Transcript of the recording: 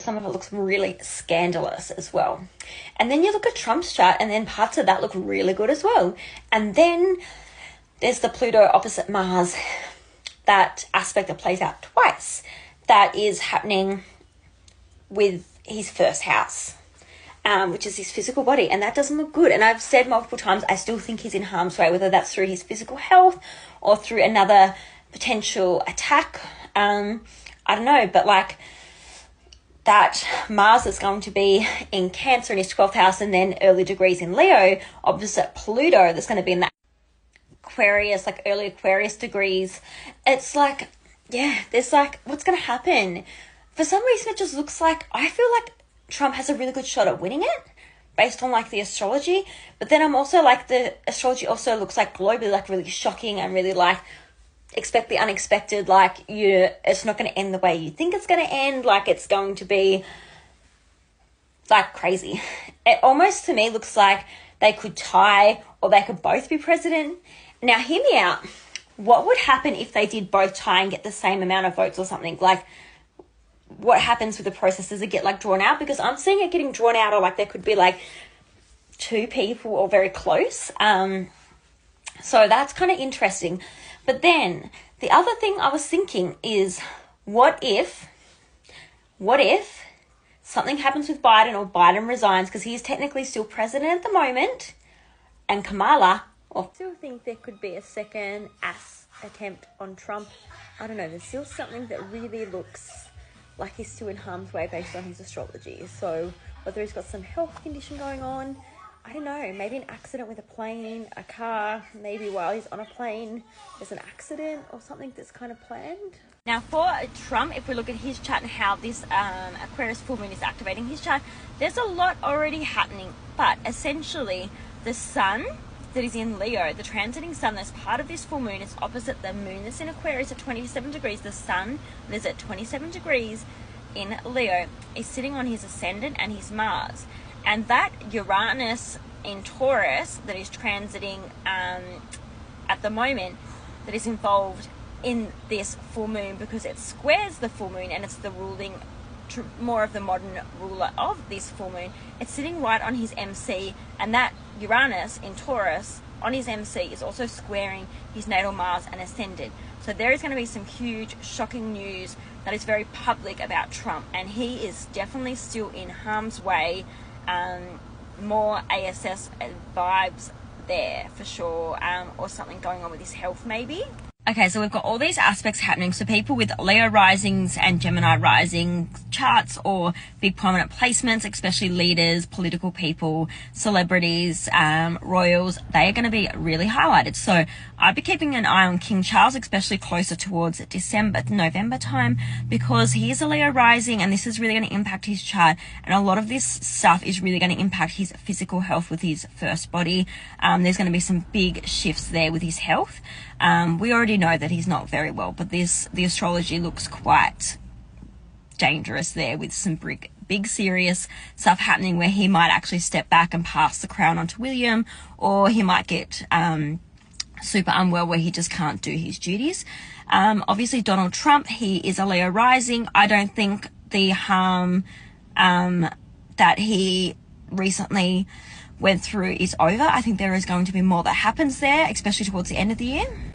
Some of it looks really scandalous as well. And then you look at Trump's chart, and then parts of that look really good as well. And then there's the Pluto opposite Mars, that aspect that plays out twice, that is happening with his first house, which is his physical body, and that doesn't look good. And I've said multiple times, I still think he's in harm's way, whether that's through his physical health or through another potential attack. I don't know, but like, that Mars is going to be in Cancer in his 12th house, and then early degrees in Leo, opposite Pluto, that's going to be in that Aquarius, like early Aquarius degrees. It's like, yeah, there's like, what's going to happen? For some reason, it just looks like, I feel like Trump has a really good shot at winning it based on like the astrology. But then I'm also like, the astrology also looks like globally, like really shocking and really like, expect the unexpected, like it's not going to end the way you think it's going to end, like it's going to be like crazy. It almost to me looks like they could tie, or they could both be president. Now hear me out, what would happen if they did both tie and get the same amount of votes or something? Like, what happens with the process? Does it get like drawn out? Because I'm seeing it getting drawn out, or like there could be like two people or very close. So that's kind of interesting. But then the other thing I was thinking is, what if something happens with Biden, or Biden resigns, because he's technically still president at the moment, and Kamala, or I still think there could be a second ass attempt on Trump. I don't know, there's still something that really looks like he's still in harm's way based on his astrology. So whether he's got some health condition going on, I don't know, maybe an accident with a plane, a car, maybe while he's on a plane, there's an accident or something that's kind of planned. Now for Trump, if we look at his chart and how this Aquarius full moon is activating his chart, there's a lot already happening. But essentially, the sun that is in Leo, the transiting sun that's part of this full moon, is opposite the moon that's in Aquarius at 27 degrees. The sun that is at 27 degrees in Leo is sitting on his ascendant and his Mars. And that Uranus in Taurus that is transiting at the moment, that is involved in this full moon, because it squares the full moon and it's the ruling, more of the modern ruler of this full moon. It's sitting right on his MC, and that Uranus in Taurus on his MC is also squaring his natal Mars and ascendant. So there is going to be some huge, shocking news that is very public about Trump, and he is definitely still in harm's way. More ASS vibes there for sure, or something going on with his health maybe. Okay, so we've got all these aspects happening. So people with Leo risings and Gemini rising charts, or big prominent placements, especially leaders, political people, celebrities, royals, they are going to be really highlighted. So I'd be keeping an eye on King Charles, especially closer towards November time, because he is a Leo rising, and this is really going to impact his chart. And a lot of this stuff is really going to impact his physical health with his first body. There's going to be some big shifts there with his health. We already know that he's not very well, but the astrology looks quite dangerous there, with some big serious stuff happening where he might actually step back and pass the crown on to William, or he might get super unwell where he just can't do his duties. Obviously Donald Trump, he is a Leo rising. I don't think the harm that he recently went through is over. I think there is going to be more that happens there, especially towards the end of the year.